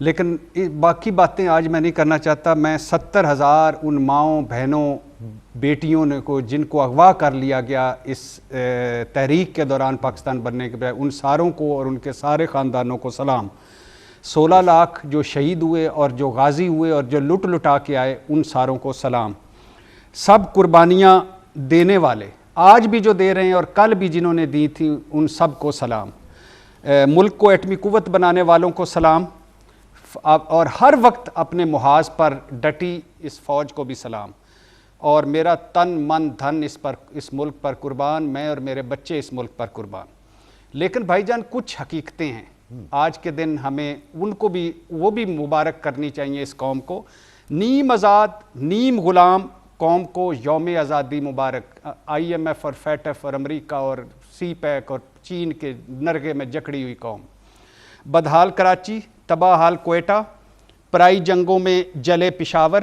لیکن باقی باتیں آج میں نہیں کرنا چاہتا. میں 70,000 ان ماؤں بہنوں بیٹیوں نے کو جن کو اغوا کر لیا گیا اس تحریک کے دوران پاکستان بننے کے بجائے, ان ساروں کو اور ان کے سارے خاندانوں کو سلام. 16 لاکھ جو شہید ہوئے اور جو غازی ہوئے اور جو لٹا کے آئے, ان ساروں کو سلام. سب قربانیاں دینے والے آج بھی جو دے رہے ہیں اور کل بھی جنہوں نے دی تھی, ان سب کو سلام. ملک کو ایٹمی قوت بنانے والوں کو سلام, اور ہر وقت اپنے محاذ پر ڈٹی اس فوج کو بھی سلام. اور میرا تن من دھن اس ملک پر قربان, میں اور میرے بچے اس ملک پر قربان. لیکن بھائی جان کچھ حقیقتیں ہیں آج کے دن, ہمیں ان کو بھی وہ بھی مبارک کرنی چاہیے اس قوم کو. نیم آزاد نیم غلام قوم کو یوم آزادی مبارک. IMF اور FATF اور امریکہ اور CPEC اور چین کے نرغے میں جکڑی ہوئی قوم. بدحال کراچی, تباہ حال کوئٹہ, پرائی جنگوں میں جلے پشاور,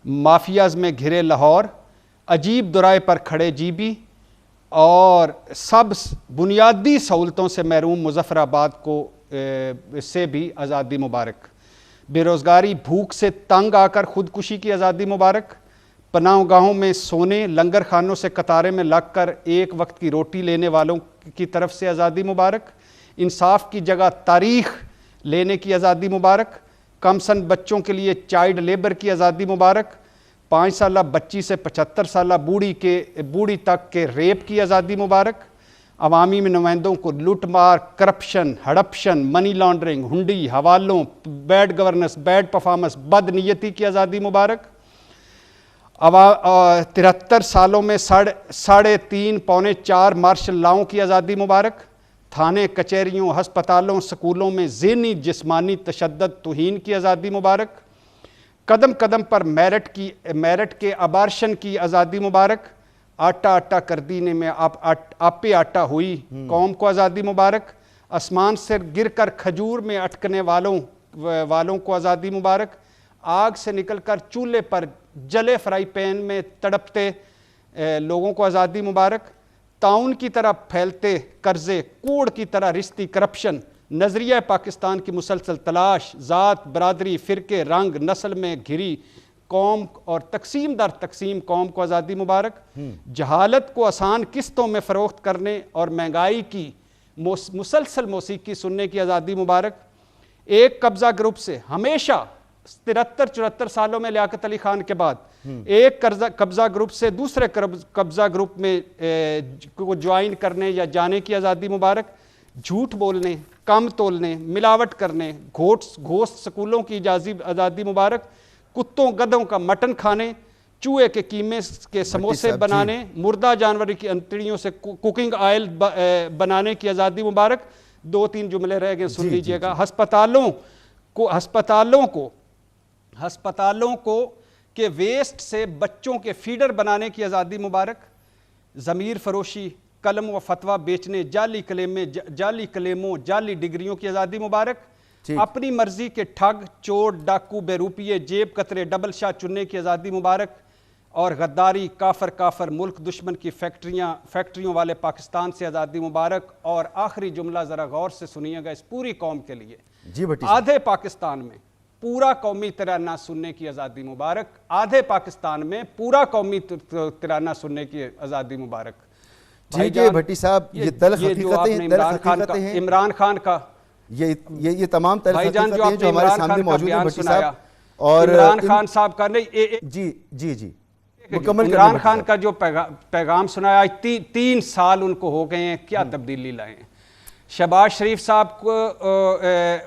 مافیاز میں گھرے لاہور, عجیب دورائے پر کھڑے GB, اور سب بنیادی سہولتوں سے محروم مظفر آباد کو سے بھی آزادی مبارک. بے روزگاری بھوک سے تنگ آ کر خودکشی کی آزادی مبارک. پناہ گاہوں میں سونے, لنگر خانوں سے قطارے میں لگ کر ایک وقت کی روٹی لینے والوں کی طرف سے آزادی مبارک. انصاف کی جگہ تاریخ لینے کی آزادی مبارک. کم سن بچوں کے لیے چائلڈ لیبر کی آزادی مبارک. 5 سالہ بچی سے 75 سالہ بوڑھی تک کے ریپ کی آزادی مبارک. عوامی نمائندوں کو لوٹ مار, کرپشن, ہڑپشن, منی لانڈرنگ, ہنڈی, حوالوں, بیڈ گورننس, بیڈ پرفارمنس, بد نیتی کی آزادی مبارک. 73 سالوں میں 3.5 پونے 4 مارشل لاؤں کی آزادی مبارک. تھانے, کچہریوں, ہسپتالوں, سکولوں میں ذہنی جسمانی تشدد توہین کی آزادی مبارک. قدم قدم پر میرٹ کے ابارشن کی آزادی مبارک. آٹا کر دینے میں آپے آٹا ہوئی قوم کو آزادی مبارک. آسمان سے گر کر کھجور میں اٹکنے والوں کو آزادی مبارک. آگ سے نکل کر چولہے پر جلے فرائی پین میں تڑپتے لوگوں کو آزادی مبارک. تعاون کی طرح پھیلتے قرضے, کوڑ کی طرح رشتی کرپشن, نظریہ پاکستان کی مسلسل تلاش, ذات, برادری, فرقے, رنگ, نسل میں گھری قوم اور تقسیم در تقسیم قوم کو آزادی مبارک. جہالت کو آسان قسطوں میں فروخت کرنے اور مہنگائی کی مسلسل موسیقی سننے کی آزادی مبارک. ایک قبضہ گروپ سے ہمیشہ 73-74 سالوں میں لیاقت علی خان کے بعد ایک قبضہ گروپ سے دوسرے قبضہ گروپ میں کو جوائن کرنے یا جانے کی آزادی مبارک. جھوٹ بولنے, کم تولنے, ملاوٹ کرنے, گھوسٹ سکولوں کی آزادی مبارک. کتوں گدھوں کا مٹن کھانے, چوہے کے قیمے کے سموسے بنانے, مردہ جانور کی انتڑیوں سے کوکنگ آئل بنانے کی آزادی مبارک. 2-3 جملے رہ گئے, سن لیجئے گا. ہسپتالوں کو کے ویسٹ سے بچوں کے فیڈر بنانے کی آزادی مبارک. ضمیر فروشی, قلم و فتویٰ بیچنے, جعلی کلیموں, جعلی ڈگریوں کی آزادی مبارک. اپنی مرضی کے ٹھگ, چور, ڈاکو, بے روپیے, جیب کترے, ڈبل شاہ چننے کی آزادی مبارک. اور غداری, کافر, ملک دشمن کی فیکٹریوں والے پاکستان سے آزادی مبارک. اور آخری جملہ ذرا غور سے سنیے گا, اس پوری قوم کے لیے. آدھے پاکستان میں پورا قومی ترانہ سننے کی آزادی مبارک. آدھے پاکستان میں پورا قومی ترانہ سننے کی آزادی مبارک. ٹھیک ہے بھٹی صاحب, یہ تلخ حقیقتیں ہیں. عمران خان کا یہ تمام تلخ حقیقتیں ہیں جو ہمارے سامنے موجود ہیں بھٹی صاحب. اور عمران خان صاحب کا نہیں, جی عمران خان کا جو پیغام سنایا, 3 سال ان کو ہو گئے ہیں, کیا تبدیلی لائے ہیں. شہباز شریف صاحب کو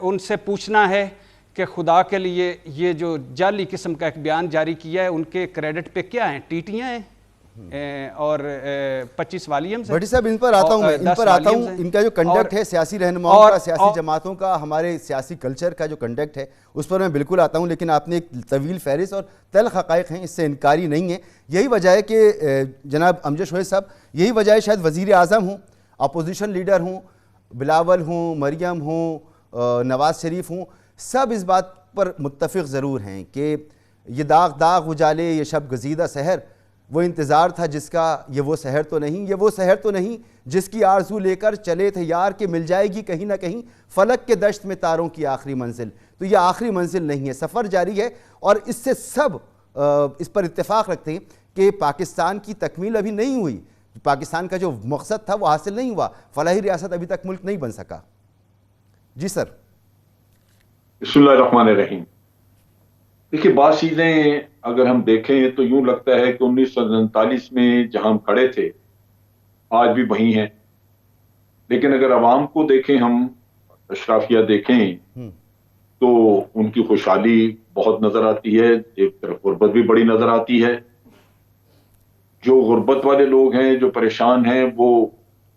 ان سے پوچھنا ہے کہ خدا کے لیے یہ جو جعلی قسم کا ایک بیان جاری کیا ہے, ان کے کریڈٹ پہ کیا ہیں, ٹیٹیاں ہیں اور 25 والیمز ہیں. بھٹی صاحب ان پر آتا ہوں, ان کا جو کنڈکٹ ہے سیاسی رہنماؤں کا, سیاسی جماعتوں کا, ہمارے سیاسی کلچر کا جو کنڈکٹ ہے اس پر میں بالکل آتا ہوں. لیکن آپ نے ایک طویل فہرست اور تلخ حقائق ہیں, اس سے انکاری نہیں ہے. یہی وجہ ہے کہ جناب امجد شعیب صاحب, یہی وجہ ہے شاید وزیر اعظم ہوں, اپوزیشن لیڈر ہوں, بلاول ہوں, مریم ہوں, نواز شریف ہوں, سب اس بات پر متفق ضرور ہیں کہ یہ داغ اجالے, یہ شب گزیدہ سحر وہ انتظار تھا جس کا یہ وہ سحر تو نہیں، یہ وہ سحر تو نہیں جس کی آرزو لے کر چلے تھے یار کہ مل جائے گی کہیں نہ کہیں فلک کے دشت میں تاروں کی آخری منزل. تو یہ آخری منزل نہیں ہے، سفر جاری ہے، اور اس سے سب اس پر اتفاق رکھتے ہیں کہ پاکستان کی تکمیل ابھی نہیں ہوئی. پاکستان کا جو مقصد تھا وہ حاصل نہیں ہوا، فلاحی ریاست ابھی تک ملک نہیں بن سکا. جی سر. بسم اللہ الرحمن الرحیم. دیکھیے بعض چیزیں اگر ہم دیکھیں تو یوں لگتا ہے کہ 1947 میں جہاں ہم کھڑے تھے آج بھی وہیں ہیں، لیکن اگر عوام کو دیکھیں، ہم اشرافیہ دیکھیں تو ان کی خوشحالی بہت نظر آتی ہے، ایک طرف غربت بھی بڑی نظر آتی ہے. جو غربت والے لوگ ہیں، جو پریشان ہیں، وہ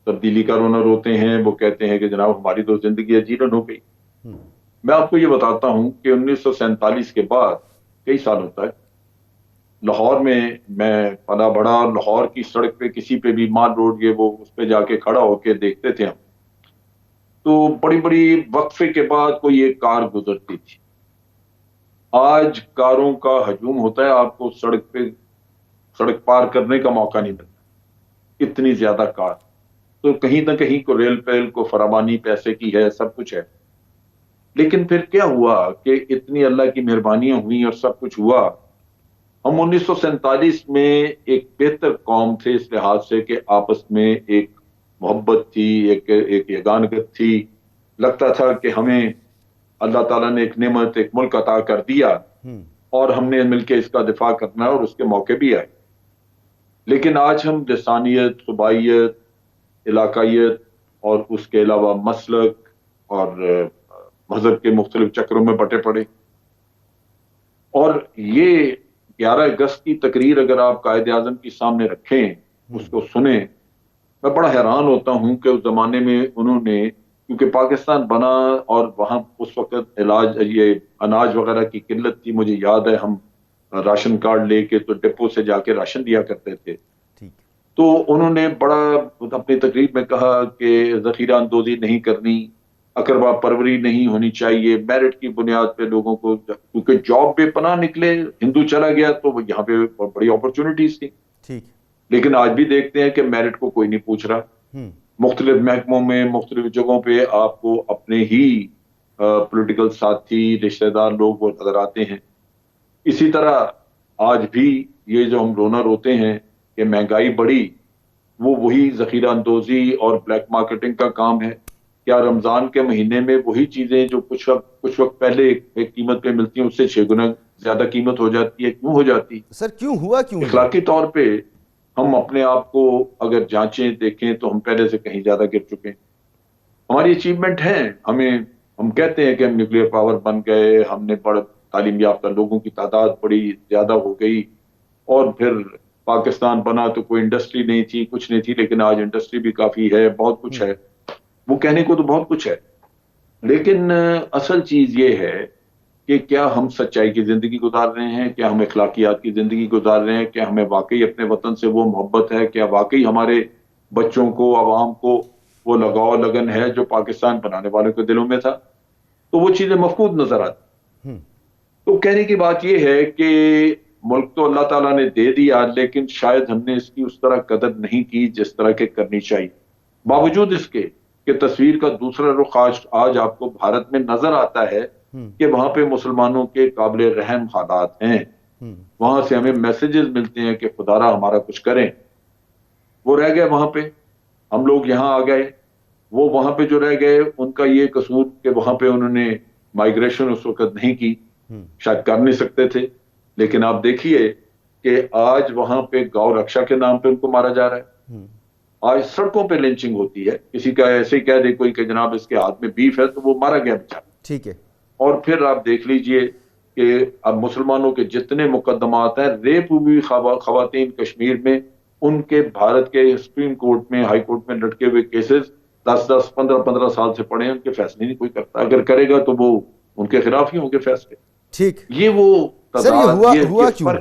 تبدیلی کا رونا روتے ہیں، وہ کہتے ہیں کہ جناب ہماری تو زندگی اجیرن ہو گئی. میں آپ کو یہ بتاتا ہوں کہ 1947 کے بعد کئی سالوں تک لاہور میں پلا بڑا، لاہور کی سڑک پہ کسی پہ بھی مال روڈ گئے وہ اس پہ جا کے کھڑا ہو کے دیکھتے تھے ہم، تو بڑی بڑی وقفے کے بعد کوئی ایک کار گزرتی تھی. آج کاروں کا ہجوم ہوتا ہے، آپ کو سڑک پار کرنے کا موقع نہیں ملتا، اتنی زیادہ کار. تو کہیں نہ کہیں کو ریل پیل کو فراوانی پیسے کی ہے، سب کچھ ہے. لیکن پھر کیا ہوا کہ اتنی اللہ کی مہربانیاں ہوئیں اور سب کچھ ہوا. ہم 1947 میں ایک بہتر قوم تھے اس لحاظ سے کہ آپس میں ایک محبت تھی، ایک یگانگت تھی. لگتا تھا کہ ہمیں اللہ تعالیٰ نے ایک نعمت، ایک ملک عطا کر دیا اور ہم نے مل کے اس کا دفاع کرنا ہے، اور اس کے موقع بھی آئے. لیکن آج ہم لسانیت، صوبائیت، علاقائیت اور اس کے علاوہ مسلک اور مذہب کے مختلف چکروں میں بٹے پڑے. اور یہ 11 اگست کی تقریر اگر آپ قائد اعظم کی سامنے رکھیں، اس کو سنیں، میں بڑا حیران ہوتا ہوں کہ اس زمانے میں انہوں نے، کیونکہ پاکستان بنا اور وہاں اس وقت یہ اناج وغیرہ کی قلت تھی، مجھے یاد ہے ہم راشن کارڈ لے کے تو ڈپو سے جا کے راشن دیا کرتے تھے. تو انہوں نے بڑا اپنی تقریر میں کہا کہ ذخیرہ اندوزی نہیں کرنی، اقربا پروری نہیں ہونی چاہیے، میرٹ کی بنیاد پہ لوگوں کو، کیونکہ جاب بے پناہ نکلے، ہندو چلا گیا تو یہاں پہ بڑی اپرچونٹیز تھی. لیکن آج بھی دیکھتے ہیں کہ میرٹ کو کوئی نہیں پوچھ رہا. مختلف محکموں میں، مختلف جگہوں پہ آپ کو اپنے ہی پولیٹیکل ساتھی، رشتہ دار لوگ وہ نظر آتے ہیں. اسی طرح آج بھی یہ جو ہم رونا روتے ہیں کہ مہنگائی بڑھی، وہ وہی ذخیرہ اندوزی اور بلیک مارکیٹنگ کا کام ہے. کیا رمضان کے مہینے میں وہی چیزیں جو کچھ وقت پہلے ایک قیمت پہ ملتی ہیں اس سے 6 گنا زیادہ قیمت ہو جاتی ہے؟ کیوں ہو جاتی سر؟ کیوں ہوا؟ کیوں اخلاقی طور پہ ہم اپنے آپ کو اگر جانچیں، دیکھیں تو ہم پہلے سے کہیں زیادہ گر چکے ہیں. ہماری اچیومنٹ ہیں، ہم کہتے ہیں کہ ہم نیوکلیر پاور بن گئے، ہم نے بڑا تعلیم یافتہ لوگوں کی تعداد بڑی زیادہ ہو گئی، اور پھر پاکستان بنا تو کوئی انڈسٹری نہیں تھی، کچھ نہیں تھی، لیکن آج انڈسٹری بھی کافی ہے، بہت کچھ ہے. وہ کہنے کو تو بہت کچھ ہے، لیکن اصل چیز یہ ہے کہ کیا ہم سچائی کی زندگی گزار رہے ہیں، کیا ہم اخلاقیات کی زندگی گزار رہے ہیں، کیا ہمیں واقعی اپنے وطن سے وہ محبت ہے، کیا واقعی ہمارے بچوں کو، عوام کو وہ لگاؤ لگن ہے جو پاکستان بنانے والوں کے دلوں میں تھا. تو وہ چیزیں مفقود نظر آتی. تو کہنے کی بات یہ ہے کہ ملک تو اللہ تعالیٰ نے دے دیا، لیکن شاید ہم نے اس کی اس طرح قدر نہیں کی جس طرح کے کرنی چاہیے. باوجود اس کے کہ تصویر کا دوسرا رخ آج آپ کو بھارت میں نظر آتا ہے کہ وہاں پہ مسلمانوں کے قابل رحم حالات ہیں، وہاں سے ہمیں میسیجز ملتے ہیں کہ خدارا ہمارا کچھ کریں. وہ رہ گئے وہاں پہ، ہم لوگ یہاں آ گئے. وہ وہاں پہ جو رہ گئے ان کا یہ قصور کہ وہاں پہ انہوں نے مائیگریشن اس وقت نہیں کی، شاید کر نہیں سکتے تھے. لیکن آپ دیکھیے کہ آج وہاں پہ گاؤ رکشا کے نام پہ ان کو مارا جا رہا ہے. آج سڑکوں پہ لنچنگ ہوتی ہے، کسی کا ایسے ہی کہہ دے کوئی کہ جناب اس کے ہاتھ میں بیف ہے تو وہ مارا گیا بیچارہ. ٹھیک ہے. اور پھر آپ دیکھ لیجئے کہ اب مسلمانوں کے جتنے مقدمات ہیں، ریپ ہوئی خواتین کشمیر میں، ان کے بھارت کے سپریم کورٹ میں، ہائی کورٹ میں لٹکے ہوئے کیسز 10 15 سال سے پڑے ہیں، ان کے فیصلے نہیں کوئی کرتا. اگر کرے گا تو وہ ان کے خلاف ہی ہوں گے فیصلے. ٹھیک. یہ وہ سر یہ ہوا کیوں؟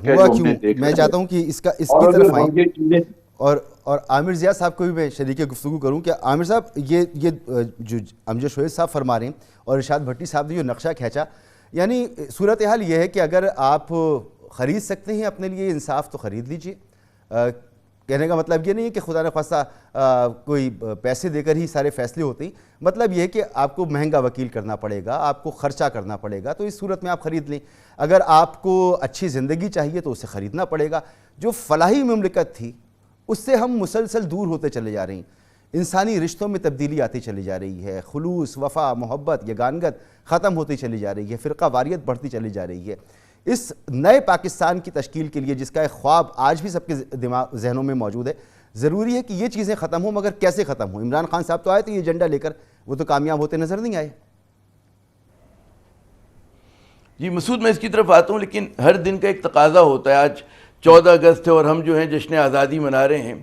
میں چاہتا ہوں کہ اس کی طرف آئیں اور عامر ضیاء صاحب کو بھی میں شریک گفتگو کروں کہ عامر صاحب یہ جو امجد شہید صاحب فرما رہے ہیں اور ارشاد بھٹی صاحب نے جو نقشہ کھینچا، یعنی صورتحال یہ ہے کہ اگر آپ خرید سکتے ہیں اپنے لیے انصاف تو خرید لیجئے، کہنے کا مطلب یہ نہیں ہے کہ خدا نخواستہ کوئی پیسے دے کر ہی سارے فیصلے ہوتے ہیں، مطلب یہ ہے کہ آپ کو مہنگا وکیل کرنا پڑے گا، آپ کو خرچہ کرنا پڑے گا، تو اس صورت میں آپ خرید لیں۔ اگر آپ کو اچھی زندگی چاہیے تو اسے خریدنا پڑے گا۔ جو فلاحی مملکت تھی اس سے ہم مسلسل دور ہوتے چلے جا رہے ہیں، انسانی رشتوں میں تبدیلی آتی چلی جا رہی ہے، خلوص، وفا، محبت، یگانگت ختم ہوتی چلی جا رہی ہے، فرقہ واریت بڑھتی چلی جا رہی ہے۔ اس نئے پاکستان کی تشکیل کے لیے جس کا ایک خواب آج بھی سب کے ذہنوں میں موجود ہے، ضروری ہے کہ یہ چیزیں ختم ہوں، مگر کیسے ختم ہوں؟ عمران خان صاحب تو آئے تھے یہ ایجنڈا لے کر، وہ تو کامیاب ہوتے نظر نہیں آئے۔ جی مسعود، میں اس کی طرف آتا ہوں، لیکن ہر دن کا ایک تقاضا ہوتا ہے۔ آج 14 اگست ہے اور ہم جو ہیں جشن آزادی منا رہے ہیں،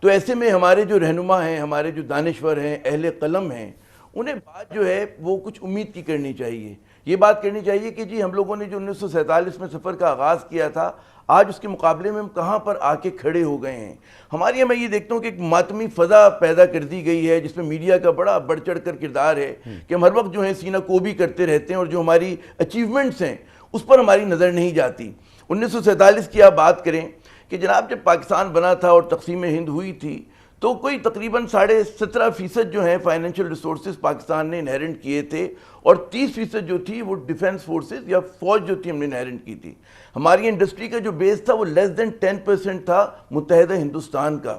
تو ایسے میں ہمارے جو رہنما ہیں، ہمارے جو دانشور ہیں، اہل قلم ہیں، انہیں بات جو ہے وہ کچھ امید کی کرنی چاہیے۔ یہ بات کرنی چاہیے کہ جی ہم لوگوں نے جو 1947 میں سفر کا آغاز کیا تھا، آج اس کے مقابلے میں ہم کہاں پر آ کے کھڑے ہو گئے ہیں۔ ہمارے یہاں میں یہ دیکھتا ہوں کہ ایک ماتمی فضا پیدا کر دی گئی ہے جس میں میڈیا کا بڑا بڑھ چڑھ کر کردار ہے کہ ہم ہر وقت جو ہے سینہ کوبی کرتے رہتے ہیں، اور جو ہماری اچیومنٹس ہیں اس پر ہماری نظر نہیں جاتی۔ 1947 کی آپ بات کریں کہ جناب جب پاکستان بنا تھا اور تقسیم ہند ہوئی تھی، تو کوئی تقریباً 17.5% جو ہیں فائنینشیل ریسورسز پاکستان نے انہیرنٹ کیے تھے، اور 30% جو تھی وہ ڈیفنس فورسز یا فوج جو تھی ہم نے انہیرنٹ کی تھی۔ ہماری انڈسٹری کا جو بیس تھا وہ لیس دین 10% تھا متحدہ ہندوستان کا۔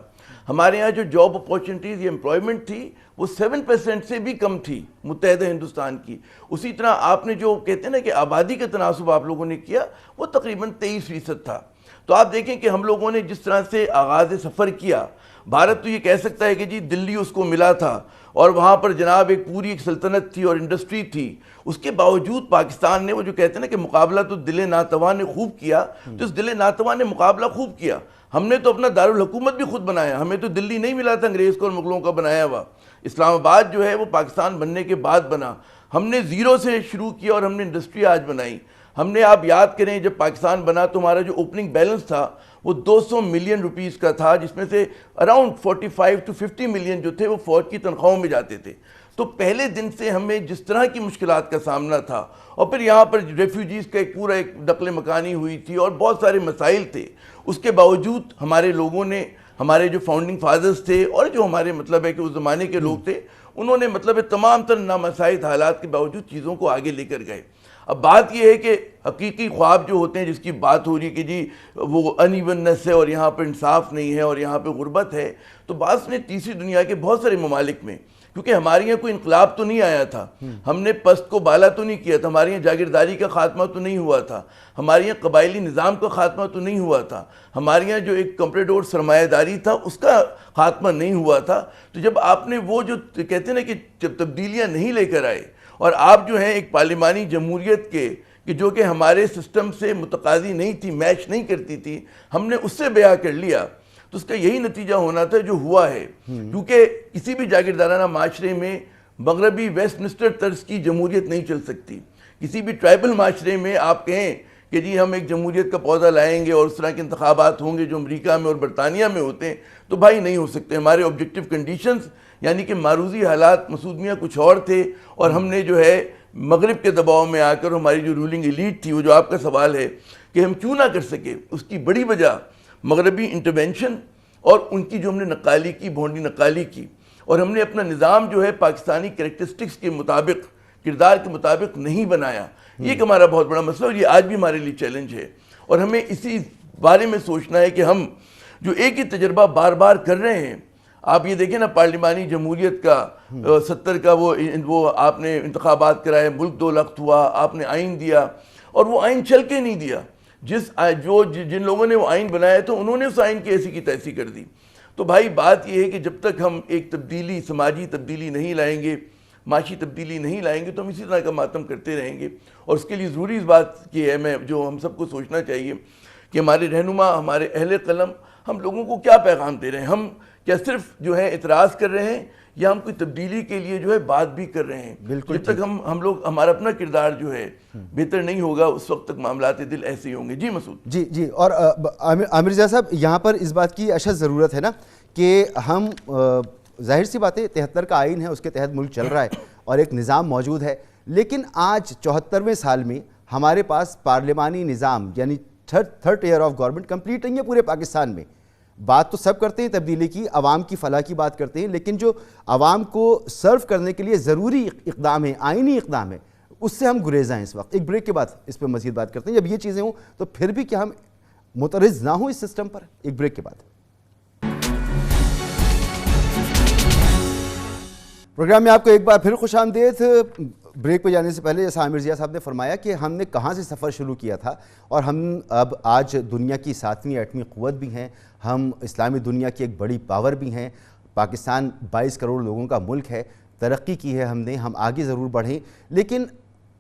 ہمارے ہاں جو جاب اپورچونٹیز یا امپلائمنٹ تھی وہ 7% سے بھی کم تھی متحدہ ہندوستان کی۔ اسی طرح آپ نے جو کہتے ہیں نا کہ آبادی کا تناسب آپ لوگوں نے کیا، وہ تقریباً 23% تھا۔ تو آپ دیکھیں کہ ہم لوگوں نے جس طرح سے آغاز سفر کیا، بھارت تو یہ کہہ سکتا ہے کہ جی دلی اس کو ملا تھا اور وہاں پر جناب ایک پوری ایک سلطنت تھی اور انڈسٹری تھی، اس کے باوجود پاکستان نے وہ جو کہتے ہیں نا کہ مقابلہ تو دل ناتواں نے خوب کیا، تو اس دل ناتواں نے مقابلہ خوب کیا۔ ہم نے تو اپنا دارالحکومت بھی خود بنایا، ہمیں تو دلی نہیں ملا تھا انگریز کو اور مغلوں کا بنایا ہوا۔ اسلام آباد جو ہے وہ پاکستان بننے کے بعد بنا، ہم نے زیرو سے شروع کیا اور ہم نے انڈسٹری آج بنائی۔ ہم نے آپ یاد کریں جب پاکستان بنا تو ہمارا جو اوپننگ بیلنس تھا وہ 200 ملین روپیز کا تھا، جس میں سے اراؤنڈ 45 to 50 ملین جو تھے وہ فوج کی تنخواہوں میں جاتے تھے۔ تو پہلے دن سے ہمیں جس طرح کی مشکلات کا سامنا تھا، اور پھر یہاں پر ریفیوجیز کا ایک پورا ایک نقل مکانی ہوئی تھی اور بہت سارے مسائل تھے، اس کے باوجود ہمارے لوگوں نے، ہمارے جو فاؤنڈنگ فادرز تھے اور جو ہمارے مطلب ہے کہ اس زمانے کے لوگ تھے، انہوں نے مطلب تمام تر نامساعد حالات کے باوجود چیزوں کو آگے لے کر گئے۔ اب بات یہ ہے کہ حقیقی خواب جو ہوتے ہیں جس کی بات ہو رہی ہے کہ جی وہ ان ایوننس ہے اور یہاں پہ انصاف نہیں ہے اور یہاں پہ غربت ہے، تو بعض نے تیسری دنیا کے بہت سارے ممالک میں، کیونکہ ہمارے یہاں کوئی انقلاب تو نہیں آیا تھا، ہم نے پست کو بالا تو نہیں کیا تھا، ہمارے یہاں جاگیرداری کا خاتمہ تو نہیں ہوا تھا، ہمارے یہاں قبائلی نظام کا خاتمہ تو نہیں ہوا تھا، ہمارے یہاں جو ایک کمپریڈور سرمایہ داری تھا اس کا خاتمہ نہیں ہوا تھا۔ تو جب آپ نے وہ جو کہتے ہیں نا کہ جب تبدیلیاں نہیں لے کر آئے، اور آپ جو ہیں ایک پارلیمانی جمہوریت کے کہ جو کہ ہمارے سسٹم سے متقاضی نہیں تھی، میچ نہیں کرتی تھی، ہم نے اس سے بیاہ کر لیا، تو اس کا یہی نتیجہ ہونا تھا جو ہوا ہے۔ کیونکہ کسی بھی جاگیردارانہ معاشرے میں مغربی ویسٹ منسٹر طرز کی جمہوریت نہیں چل سکتی۔ کسی بھی ٹرائبل معاشرے میں آپ کہیں کہ جی ہم ایک جمہوریت کا پودا لائیں گے اور اس طرح کے انتخابات ہوں گے جو امریکہ میں اور برطانیہ میں ہوتے ہیں، تو بھائی نہیں ہو سکتے۔ ہمارے آبجیکٹیو کنڈیشنز یعنی کہ معروضی حالات مسعود میاں کچھ اور تھے، اور ہم نے جو ہے مغرب کے دباؤ میں آ کر ہماری جو رولنگ ایلیٹ تھی، وہ جو آپ کا سوال ہے کہ ہم کیوں نہ کر سکے، اس کی بڑی وجہ مغربی انٹرونشن اور ان کی جو ہم نے نقالی کی، بھونڈی نقالی کی، اور ہم نے اپنا نظام جو ہے پاکستانی کریکٹرسٹکس کے مطابق، کردار کے مطابق نہیں بنایا۔ یہ ایک ہمارا بہت بڑا مسئلہ اور یہ آج بھی ہمارے لیے چیلنج ہے، اور ہمیں اسی بارے میں سوچنا ہے کہ ہم جو ایک ہی تجربہ بار بار کر رہے ہیں۔ آپ یہ دیکھیں نا پارلیمانی جمہوریت کا 70 کا وہ آپ نے انتخابات کرائے، ملک 2 لخت ہوا، آپ نے آئین دیا، اور وہ آئین چل کے نہیں دیا۔ جن لوگوں نے وہ آئین بنایا تو انہوں نے اس آئین کی ایسی کی تیسی کر دی۔ تو بھائی بات یہ ہے کہ جب تک ہم ایک تبدیلی، سماجی تبدیلی نہیں لائیں گے، معاشی تبدیلی نہیں لائیں گے، تو ہم اسی طرح کا ماتم کرتے رہیں گے۔ اور اس کے لیے ضروری اس بات کی ہے جو ہم سب کو سوچنا چاہیے کہ ہمارے رہنما، ہمارے اہل قلم ہم لوگوں کو کیا پیغام دے رہے ہیں۔ ہم کیا صرف جو ہے اعتراض کر رہے ہیں، یا ہم کوئی تبدیلی کے لیے جو ہے بات بھی کر رہے ہیں؟ بالکل، جب تک ہم لوگ ہمارا اپنا کردار جو ہے بہتر نہیں ہوگا، اس وقت تک معاملات دل ایسے ہی ہوں گے۔ جی مسعود جی اور عامر رضا صاحب، یہاں پر اس بات کی اشد ضرورت ہے نا کہ ہم ظاہر سی بات ہے 73 کا آئین ہے، اس کے تحت ملک چل رہا ہے اور ایک نظام موجود ہے، لیکن آج 74ویں سال میں ہمارے پاس پارلیمانی نظام یعنی third year of government complete نہیں ہے پورے پاکستان میں۔ بات تو سب کرتے ہیں تبدیلی کی، عوام کی فلاح کی بات کرتے ہیں، لیکن جو عوام کو سرو کرنے کے لیے ضروری اقدام ہے، آئینی اقدام ہے، اس سے ہم گریزاں ہیں اس وقت۔ ایک بریک کے بعد اس پہ مزید بات کرتے ہیں۔ جب یہ چیزیں ہوں تو پھر بھی کیا ہم مترز نہ ہوں اس سسٹم پر؟ ایک بریک کے بعد۔ پروگرام میں آپ کو ایک بار پھر خوش آمدید۔ بریک پہ جانے سے پہلے جیسا عامر ضیاء صاحب نے فرمایا کہ ہم نے کہاں سے سفر شروع کیا تھا، اور ہم اب آج دنیا کی 7ویں 8ویں قوت بھی ہیں، ہم اسلامی دنیا کی ایک بڑی پاور بھی ہیں، پاکستان 22 کروڑ لوگوں کا ملک ہے، ترقی کی ہے ہم نے، ہم آگے ضرور بڑھیں، لیکن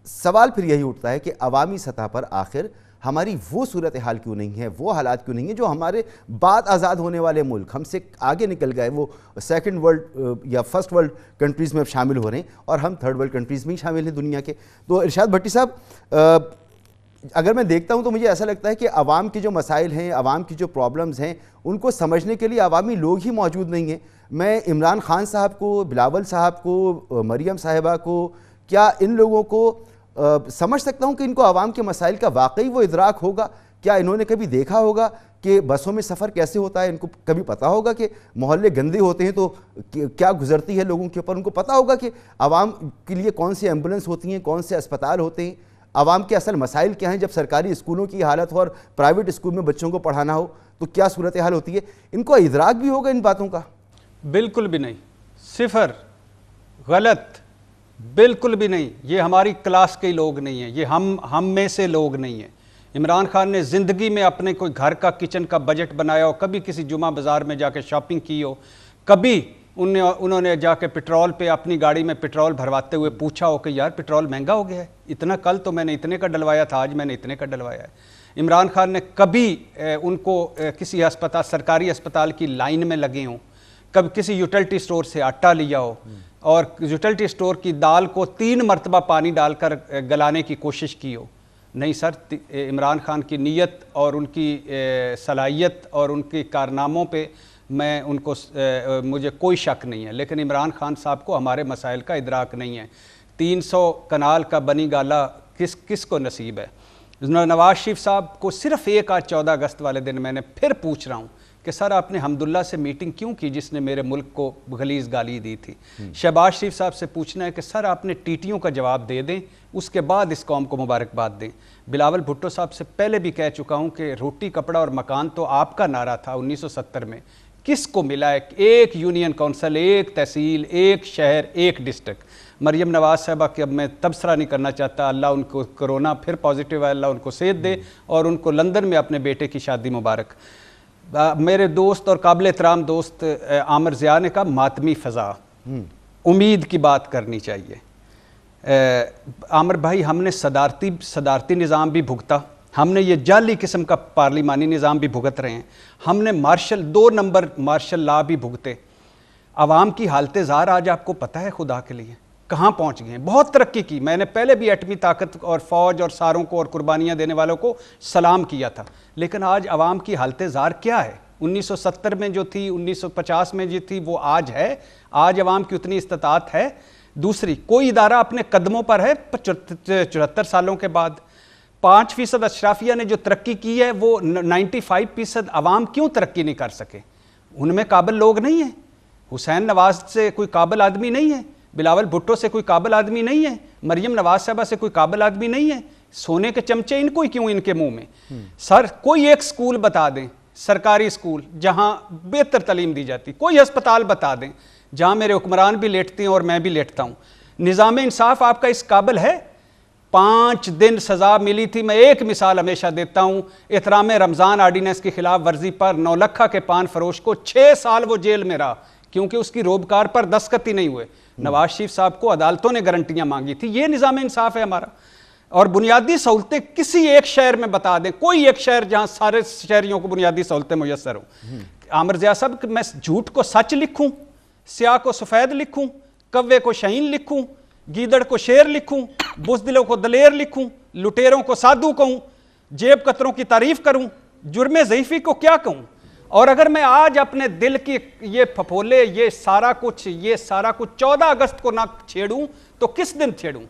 سوال پھر یہی اٹھتا ہے کہ عوامی سطح پر آخر ہماری وہ صورتحال کیوں نہیں ہے، وہ حالات کیوں نہیں ہیں جو ہمارے بعد آزاد ہونے والے ملک ہم سے آگے نکل گئے، وہ سیکنڈ ورلڈ یا فرسٹ ورلڈ کنٹریز میں اب شامل ہو رہے ہیں، اور ہم تھرڈ ورلڈ کنٹریز میں ہی شامل ہیں دنیا کے۔ تو ارشاد بھٹی صاحب، اگر میں دیکھتا ہوں تو مجھے ایسا لگتا ہے کہ عوام کے جو مسائل ہیں، عوام کی جو پرابلمز ہیں، ان کو سمجھنے کے لیے عوامی لوگ ہی موجود نہیں ہیں۔ میں عمران خان صاحب کو، بلاول صاحب کو، مریم صاحبہ کو، کیا ان لوگوں کو سمجھ سکتا ہوں کہ ان کو عوام کے مسائل کا واقعی وہ ادراک ہوگا؟ کیا انہوں نے کبھی دیکھا ہوگا کہ بسوں میں سفر کیسے ہوتا ہے؟ ان کو کبھی پتہ ہوگا کہ محلے گندے ہوتے ہیں تو کیا گزرتی ہے لوگوں کے اوپر؟ ان کو پتہ ہوگا کہ عوام کے لیے کون سی ایمبولنس ہوتی ہیں، کون سے اسپتال ہوتے ہیں، عوام کے اصل مسائل کیا ہیں؟ جب سرکاری اسکولوں کی حالت ہو اور پرائیویٹ اسکول میں بچوں کو پڑھانا ہو تو کیا صورتحال ہوتی ہے؟ ان کو ادراک بھی ہوگا ان باتوں کا؟ بالکل بھی نہیں، صفر، غلط، بالکل بھی نہیں۔ یہ ہماری کلاس کے لوگ نہیں ہیں، یہ ہم میں سے لوگ نہیں ہیں۔ عمران خان نے زندگی میں اپنے کوئی گھر کا کچن کا بجٹ بنایا ہو، کبھی کسی جمعہ بازار میں جا کے شاپنگ کی ہو، کبھی انہوں نے جا کے پٹرول پہ اپنی گاڑی میں پٹرول بھرواتے ہوئے پوچھا ہو کہ یار پٹرول مہنگا ہو گیا ہے، اتنا کل تو میں نے اتنے کا ڈلوایا تھا، آج میں نے اتنے کا ڈلوایا ہے۔ عمران خان نے کبھی ان کو کسی ہسپتال، سرکاری ہسپتال کی لائن میں لگے ہوں، کبھی کسی یوٹیلٹی سٹور سے آٹا لیا ہو اور یوٹیلٹی سٹور کی دال کو 3 مرتبہ پانی ڈال کر گلانے کی کوشش کی ہو؟ نہیں سر، عمران خان کی نیت اور ان کی صلاحیت اور ان کی کارناموں پہ میں ان کو مجھے کوئی شک نہیں ہے، لیکن عمران خان صاحب کو ہمارے مسائل کا ادراک نہیں ہے۔ 300 کنال کا بنی گالا کس کو نصیب ہے؟ نواز شریف صاحب کو صرف ایک آج 14 اگست والے دن میں نے پھر پوچھ رہا ہوں کہ سر آپ نے حمداللہ سے میٹنگ کیوں کی جس نے میرے ملک کو غلیظ گالی دی تھی؟ شہباز شریف صاحب سے پوچھنا ہے کہ سر آپ نے ٹیٹیوں کا جواب دے دیں، اس کے بعد اس قوم کو مبارکباد دیں۔ بلاول بھٹو صاحب سے پہلے بھی کہہ چکا ہوں کہ روٹی کپڑا اور مکان تو آپ کا نعرہ تھا 1970 میں، کس کو ملا ہے؟ ایک یونین کونسل، ایک تحصیل، ایک شہر، ایک ڈسٹرکٹ۔ مریم نواز صاحبہ کہ اب میں تبصرہ نہیں کرنا چاہتا، اللہ ان کو کرونا پھر پازیٹیو ہے، اللہ ان کو صحت دے اور ان کو لندن میں اپنے بیٹے کی شادی مبارک۔ میرے دوست اور قابل احترام دوست عامر ضیاء نے کہا ماتمی فضا، امید کی بات کرنی چاہیے۔ عامر بھائی، ہم نے صدارتی نظام بھی بھگتا، ہم نے یہ جعلی قسم کا پارلیمانی نظام بھی بھگت رہے ہیں، ہم نے 2 نمبر مارشل لا بھی بھگتے۔ عوام کی حالت زار آج آپ کو پتہ ہے خدا کے لیے کہاں پہنچ گئے ہیں؟ بہت ترقی کی، میں نے پہلے بھی ایٹمی طاقت اور فوج اور ساروں کو اور قربانیاں دینے والوں کو سلام کیا تھا، لیکن آج عوام کی حالت زار کیا ہے؟ 1970 میں جو تھی، 1950 میں جو تھی، وہ آج ہے؟ آج عوام کی اتنی استطاعت ہے؟ دوسری، کوئی ادارہ اپنے قدموں پر ہے 74 سالوں کے بعد؟ 5% اشرافیہ نے جو ترقی کی ہے وہ 95% عوام کیوں ترقی نہیں کر سکے؟ ان میں قابل لوگ نہیں ہیں؟ حسین نواز سے کوئی قابل آدمی نہیں ہے؟ بلاول بھٹو سے کوئی قابل آدمی نہیں ہے؟ مریم نواز صاحبہ سے کوئی قابل آدمی نہیں ہے؟ سونے کے چمچے ان کو ہی کیوں ان کے منہ میں؟ سر کوئی ایک سکول بتا دیں، سرکاری سکول جہاں بہتر تعلیم دی جاتی، کوئی ہسپتال بتا دیں جہاں میرے حکمران بھی لیٹتے ہیں اور میں بھی لیٹتا ہوں۔ نظام انصاف آپ کا اس قابل ہے؟ 5 دن سزا ملی تھی۔ میں ایک مثال ہمیشہ دیتا ہوں، احترام رمضان آرڈیننس کی خلاف ورزی پر نولکھا کے پان فروش کو 6 سال وہ جیل میں رہا کیونکہ اس کی روبکار پر دستخط ہی نہیں ہوئے۔ نواز شریف صاحب کو عدالتوں نے گارنٹیاں مانگی تھی۔ یہ نظام انصاف ہے ہمارا؟ اور بنیادی سہولتیں کسی ایک شہر میں بتا دیں، کوئی ایک شہر جہاں سارے شہریوں کو بنیادی سہولتیں میسر ہوں۔ عامر ضیاء صاحب کہ میں جھوٹ کو سچ لکھوں، سیاہ کو سفید لکھوں، کوے کو شہین لکھوں، گیدڑ کو شیر لکھوں، بزدلوں کو دلیر لکھوں، لٹیروں کو سادھو کہوں، جیب کتروں کی تعریف کروں، جرم ضعیفی کو کیا کہوں؟ اور اگر میں آج اپنے دل کی یہ پھپھولے، یہ سارا کچھ 14 اگست کو نہ چھیڑوں تو کس دن چھیڑوں؟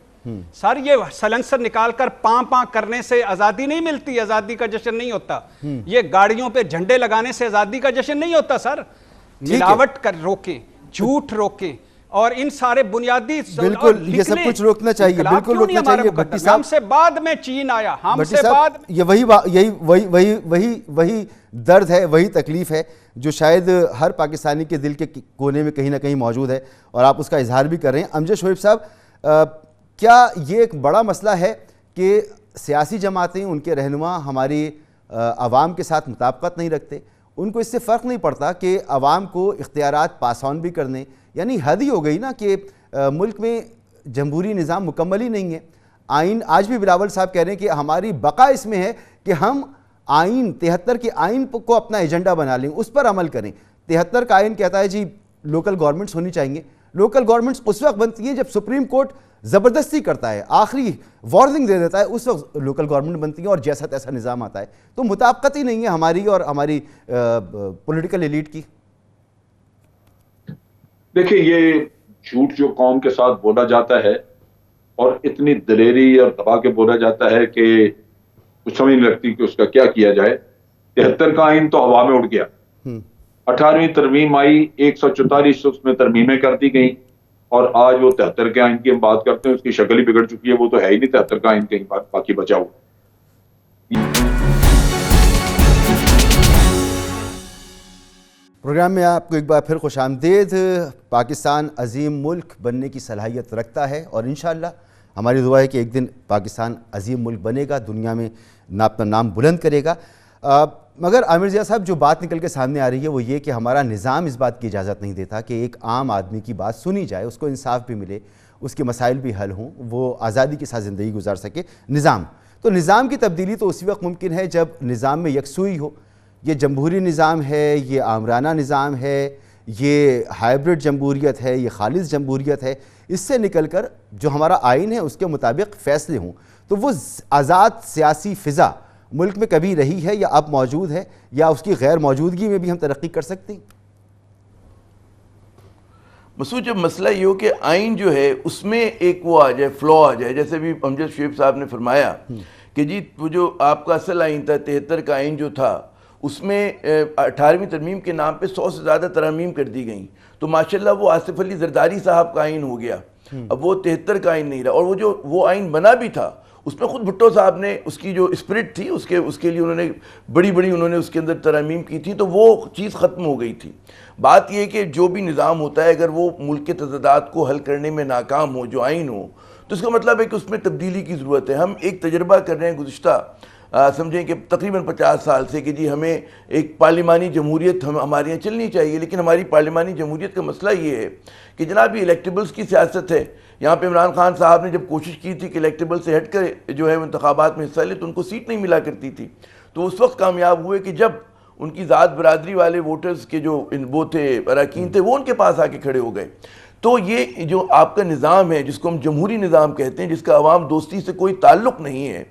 سر یہ سلنسر نکال کر پاں کرنے سے آزادی نہیں ملتی, آزادی کا جشن نہیں ہوتا. یہ گاڑیوں پہ جھنڈے لگانے سے آزادی کا جشن نہیں ہوتا سر. ملاوٹ کر روکیں, جھوٹ روکیں, اور ان سارے بنیادی بالکل یہ سب کچھ روکنا چاہیے, بالکل روکنا چاہیے. بھٹی صاحب ہم سے بعد میں چین آیا, ہم سے بعد یہ وہی درد ہے, وہی تکلیف ہے جو شاید ہر پاکستانی کے دل کے کونے میں کہیں نہ کہیں موجود ہے, اور آپ اس کا اظہار بھی کر رہے ہیں. امجد شعیب صاحب, کیا یہ ایک بڑا مسئلہ ہے کہ سیاسی جماعتیں, ان کے رہنما ہماری عوام کے ساتھ مطابقت نہیں رکھتے؟ ان کو اس سے فرق نہیں پڑتا کہ عوام کو اختیارات پاس آن بھی کرنے, یعنی حد ہی ہو گئی نا کہ ملک میں جمہوری نظام مکمل ہی نہیں ہے. آئین, آج بھی بلاول صاحب کہہ رہے ہیں کہ ہماری بقا اس میں ہے کہ ہم آئین 73 کے آئین کو اپنا ایجنڈا بنا لیں, اس پر عمل کریں. 73 کا آئین کہتا ہے جی لوکل گورنمنٹس ہونی چاہیے. لوکل گورنمنٹس اس وقت بنتی ہیں جب سپریم کورٹ زبردستی کرتا ہے, آخری وارننگ دے دیتا ہے, اس وقت لوکل گورنمنٹ بنتی ہے اور جیسا تیسا نظام آتا ہے. تو مطابقت ہی نہیں ہے ہماری اور ہماری پولیٹیکل ایلیٹ کی. دیکھیں, یہ جھوٹ جو قوم کے ساتھ بولا جاتا ہے اور اتنی دلیری اور دبا کے بولا جاتا ہے کہ کچھ سمجھ نہیں لگتی کہ اس کا کیا کیا جائے. 73 کا آئین تو ہوا میں اڑ گیا. 18ویں ترمیم آئی, 144 اس میں ترمیمیں کر دی گئیں, اور آج وہ 73 کے آئین کی ہم بات کرتے ہیں, اس کی شکل ہی بگڑ چکی ہے. وہ تو ہے ہی نہیں 73 کا آئین, کہیں باقی بچا ہوا. پروگرام میں آپ کو ایک بار پھر خوش آمدید. پاکستان عظیم ملک بننے کی صلاحیت رکھتا ہے, اور انشاءاللہ ہماری دعا ہے کہ ایک دن پاکستان عظیم ملک بنے گا, دنیا میں اپنا نام بلند کرے گا. مگر عامر ضیاء صاحب, جو بات نکل کے سامنے آ رہی ہے وہ یہ کہ ہمارا نظام اس بات کی اجازت نہیں دیتا کہ ایک عام آدمی کی بات سنی جائے, اس کو انصاف بھی ملے, اس کے مسائل بھی حل ہوں, وہ آزادی کے ساتھ زندگی گزار سکے. نظام کی تبدیلی تو اسی وقت ممکن ہے جب نظام میں یکسوئی ہو. یہ جمہوری نظام ہے, یہ آمرانہ نظام ہے, یہ ہائبرڈ جمہوریت ہے, یہ خالص جمہوریت ہے, اس سے نکل کر جو ہمارا آئین ہے اس کے مطابق فیصلے ہوں. تو وہ آزاد سیاسی فضا ملک میں کبھی رہی ہے یا اب موجود ہے, یا اس کی غیر موجودگی میں بھی ہم ترقی کر سکتے ہیں؟ مسعود, جب مسئلہ یہ ہو کہ آئین جو ہے اس میں ایک وہ آ جائے, فلو آ جائے, جیسے بھی امجد شعیب صاحب نے فرمایا کہ جی وہ جو آپ کا اصل آئین تھا 73 کا آئین جو تھا, اس میں 18ویں ترمیم کے نام پہ 100 سے زیادہ ترامیم کر دی گئیں. تو ماشاءاللہ وہ آصف علی زرداری صاحب کا آئین ہو گیا, اب وہ 73 کا آئین نہیں رہا. اور وہ جو وہ آئین بنا بھی تھا اس میں خود بھٹو صاحب نے اس کی جو اسپرٹ تھی اس کے لیے انہوں نے بڑی انہوں نے اس کے اندر ترامیم کی تھی, تو وہ چیز ختم ہو گئی تھی. بات یہ کہ جو بھی نظام ہوتا ہے اگر وہ ملک کے تضادات کو حل کرنے میں ناکام ہو, جو آئین ہو, تو اس کا مطلب ہے کہ اس میں تبدیلی کی ضرورت ہے. ہم ایک تجربہ کر رہے ہیں گزشتہ سمجھیں کہ تقریباً 50 سال سے کہ جی ہمیں ایک پارلیمانی جمہوریت ہمارے یہاں چلنی چاہیے. لیکن ہماری پارلیمانی جمہوریت کا مسئلہ یہ ہے کہ جناب یہ الیکٹیبلز کی سیاست ہے. یہاں پہ عمران خان صاحب نے جب کوشش کی تھی کہ الیکٹیبل سے ہٹ کر جو ہے انتخابات میں حصہ لے, تو ان کو سیٹ نہیں ملا کرتی تھی. تو اس وقت کامیاب ہوئے کہ جب ان کی ذات برادری والے ووٹرز کے جو وہ تھے, اراکین تھے, وہ ان کے پاس آ کے کھڑے ہو گئے. تو یہ جو آپ کا نظام ہے جس کو ہم جمہوری نظام کہتے ہیں, جس کا عوام دوستی سے کوئی تعلق نہیں ہے,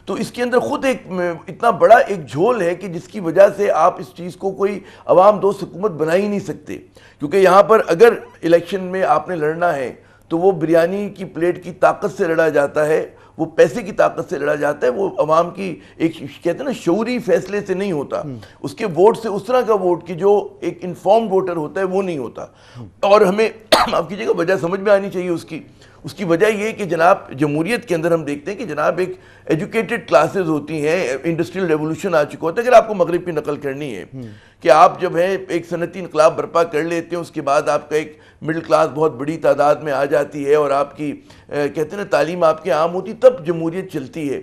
تو اس کے اندر خود ایک اتنا بڑا ایک جھول ہے کہ جس کی وجہ سے آپ اس چیز کو کوئی عوام دوست حکومت بنا ہی نہیں سکتے. کیونکہ یہاں پر اگر الیکشن میں آپ نے لڑنا ہے تو وہ بریانی کی پلیٹ کی طاقت سے لڑا جاتا ہے, وہ پیسے کی طاقت سے لڑا جاتا ہے, وہ عوام کی ایک کہتے ہیں نا شعوری فیصلے سے نہیں ہوتا, اس کے ووٹ سے, اس طرح کا ووٹ کی جو ایک انفارمڈ ووٹر ہوتا ہے وہ نہیں ہوتا. اور ہمیں آپ کی جگہ وجہ سمجھ میں آنی چاہیے اس کی وجہ یہ کہ جناب جمہوریت کے اندر ہم دیکھتے ہیں کہ جناب ایک ایجوکیٹڈ کلاسز ہوتی ہیں, انڈسٹریل ریولوشن آ چکا ہوتا ہے. اگر آپ کو مغرب کی نقل کرنی ہے کہ آپ جب ہے ایک صنعتی انقلاب برپا کر لیتے ہیں, اس کے بعد آپ کا ایک مڈل کلاس بہت بڑی تعداد میں آ جاتی ہے اور آپ کی کہتے ہیں نا تعلیم آپ کی عام ہوتی, تب جمہوریت چلتی ہے.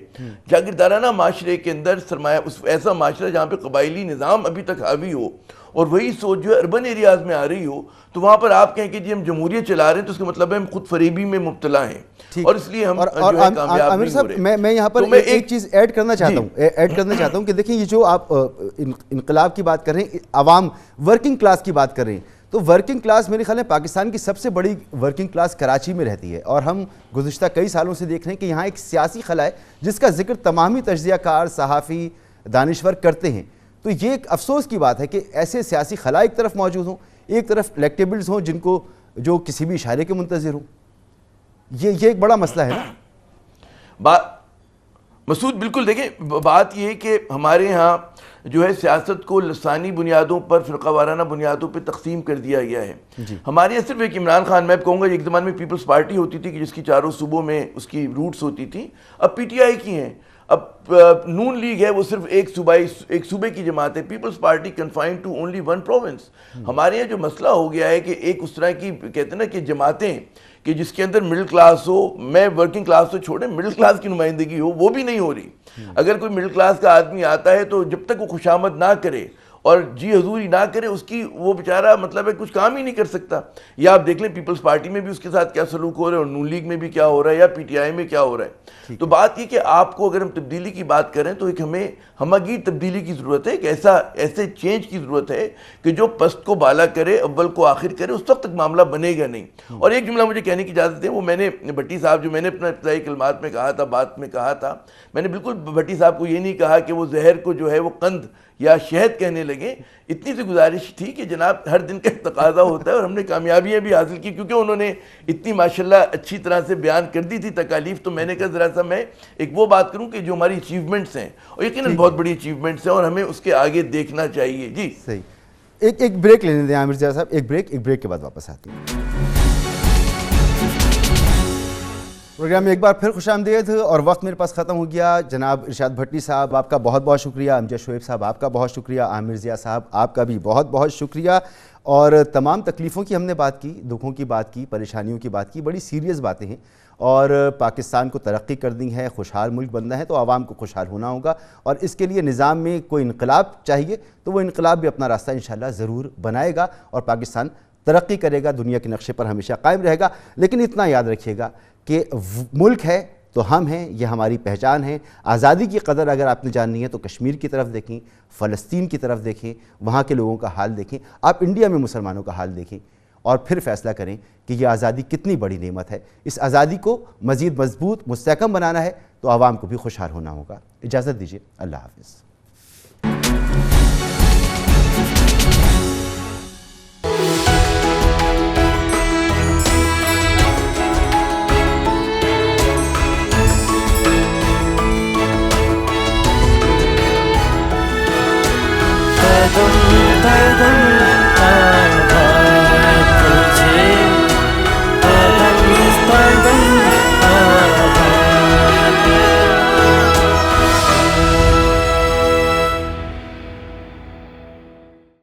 جاگیردارانہ معاشرے کے اندر سرمایہ, ایسا معاشرہ جہاں پہ قبائلی نظام ابھی تک حاوی ہو اور وہی سوچ جو ہے اربن ایریاز میں آ رہی ہو, تو وہاں پر آپ کہیں کہ جی ہم جمہوریت چلا رہے ہیں, تو اس کا مطلب ہے ہم خود فریبی میں مبتلا ہیں, اور اس لیے ہم جو ہے کامیاب نہیں ہو رہے. میں یہاں پر ایک چیز ایڈ کرنا چاہتا ہوں کہ دیکھیں یہ جو آپ انقلاب کی بات کر رہے ہیں, عوام ورکنگ کلاس کی بات کر رہے ہیں, تو ورکنگ کلاس میرے خیال ہے پاکستان کی سب سے بڑی ورکنگ کلاس کراچی میں رہتی ہے, اور ہم گزشتہ کئی سالوں سے دیکھ رہے ہیں کہ یہاں ایک سیاسی خلا ہے جس کا ذکر تمامی تجزیہ کار, صحافی, دانشور کرتے ہیں. تو یہ ایک افسوس کی بات ہے کہ ایسے سیاسی خلا ایک طرف موجود ہوں, ایک طرف الیکٹیبلز ہوں جو کسی بھی اشارے کے منتظر ہوں. یہ ایک بڑا مسئلہ ہے نا مسعود بالکل دیکھیں بات یہ ہے کہ ہمارے ہاں جو ہے سیاست کو لسانی بنیادوں پر فرقہ وارانہ بنیادوں پہ تقسیم کر دیا گیا ہے. ہمارے یہاں صرف ایک عمران خان، میں کہوں گا ایک زمانے میں پیپلز پارٹی ہوتی تھی کہ جس کی چاروں صوبوں میں اس کی روٹس ہوتی تھی، اب پی ٹی آئی کی ہیں. اب نون لیگ ہے وہ صرف ایک صوبے کی جماعت ہے. Peoples Party confined to only one province. ہمارے یہاں جو مسئلہ ہو گیا ہے کہ ایک اس طرح کی کہتے ہیں نا کہ جماعتیں کہ جس کے اندر مڈل کلاس ہو، میں ورکنگ کلاس تو چھوڑیں، مڈل کلاس کی نمائندگی ہو، وہ بھی نہیں ہو رہی. اگر کوئی مڈل کلاس کا آدمی آتا ہے تو جب تک وہ خوشامد نہ کرے اور جی حضوری نہ کرے، اس کی وہ بیچارہ مطلب ہے کچھ کام ہی نہیں کر سکتا. یا آپ دیکھ لیں پیپلز پارٹی میں بھی اس کے ساتھ کیا سلوک ہو رہا ہے، اور نون لیگ میں بھی کیا ہو رہا ہے، یا پی ٹی آئی میں کیا ہو رہا ہے. تو بات یہ کہ آپ کو اگر ہم تبدیلی کی بات کریں تو ایک ہمیں ہمگیر تبدیلی کی ضرورت ہے، ایک ایسے چینج کی ضرورت ہے کہ جو پست کو بالا کرے، اول کو آخر کرے. اس وقت تک معاملہ بنے گا نہیں. اور ایک جملہ مجھے کہنے کی اجازت ہے، وہ میں نے بھٹی صاحب جو میں نے اپنا ابتدائی کلمات میں کہا تھا، بات میں کہا تھا، میں نے بالکل بھٹی صاحب کو یہ نہیں کہا کہ وہ زہر کو جو ہے وہ قند یا شہد کہنے لگے. اتنی سی گزارش تھی کہ جناب ہر دن کا ایک تقاضا ہوتا ہے، اور ہم نے کامیابیاں بھی حاصل کی کیونکہ انہوں نے اتنی ماشاءاللہ اچھی طرح سے بیان کر دی تھی تکالیف. تو میں نے کہا ذرا سا میں ایک وہ بات کروں کہ جو ہماری اچیومنٹس ہیں، اور یقیناً بہت بڑی اچیومنٹس ہیں، اور ہمیں اس کے آگے دیکھنا چاہیے. جی صحیح. ایک بریک لینے دیں عامر ضیاء صاحب، ایک بریک کے بعد واپس آتے ہیں. پروگرام میں ایک بار پھر خوش آمدید، اور وقت میرے پاس ختم ہو گیا. جناب ارشاد بھٹی صاحب آپ کا بہت بہت شکریہ، امجد شعیب صاحب آپ کا بہت شکریہ، عامر ضیاء صاحب آپ کا بھی بہت بہت شکریہ. اور تمام تکلیفوں کی ہم نے بات کی، دکھوں کی بات کی، پریشانیوں کی بات کی، بڑی سیریس باتیں ہیں. اور پاکستان کو ترقی کرنی ہے، خوشحال ملک بننا ہے تو عوام کو خوشحال ہونا ہوگا، اور اس کے لیے نظام میں کوئی انقلاب چاہیے تو وہ انقلاب بھی اپنا راستہ انشاءاللہ ضرور بنائے گا، اور پاکستان ترقی کرے گا، دنیا کے نقشے پر ہمیشہ قائم رہے گا. لیکن اتنا یاد رکھیے گا کہ ملک ہے تو ہم ہیں، یہ ہماری پہچان ہے. آزادی کی قدر اگر آپ نے جاننی ہے تو کشمیر کی طرف دیکھیں، فلسطین کی طرف دیکھیں، وہاں کے لوگوں کا حال دیکھیں، آپ انڈیا میں مسلمانوں کا حال دیکھیں، اور پھر فیصلہ کریں کہ یہ آزادی کتنی بڑی نعمت ہے. اس آزادی کو مزید مضبوط مستحکم بنانا ہے تو عوام کو بھی خوشحال ہونا ہوگا. اجازت دیجیے، اللہ حافظ. قدم قدم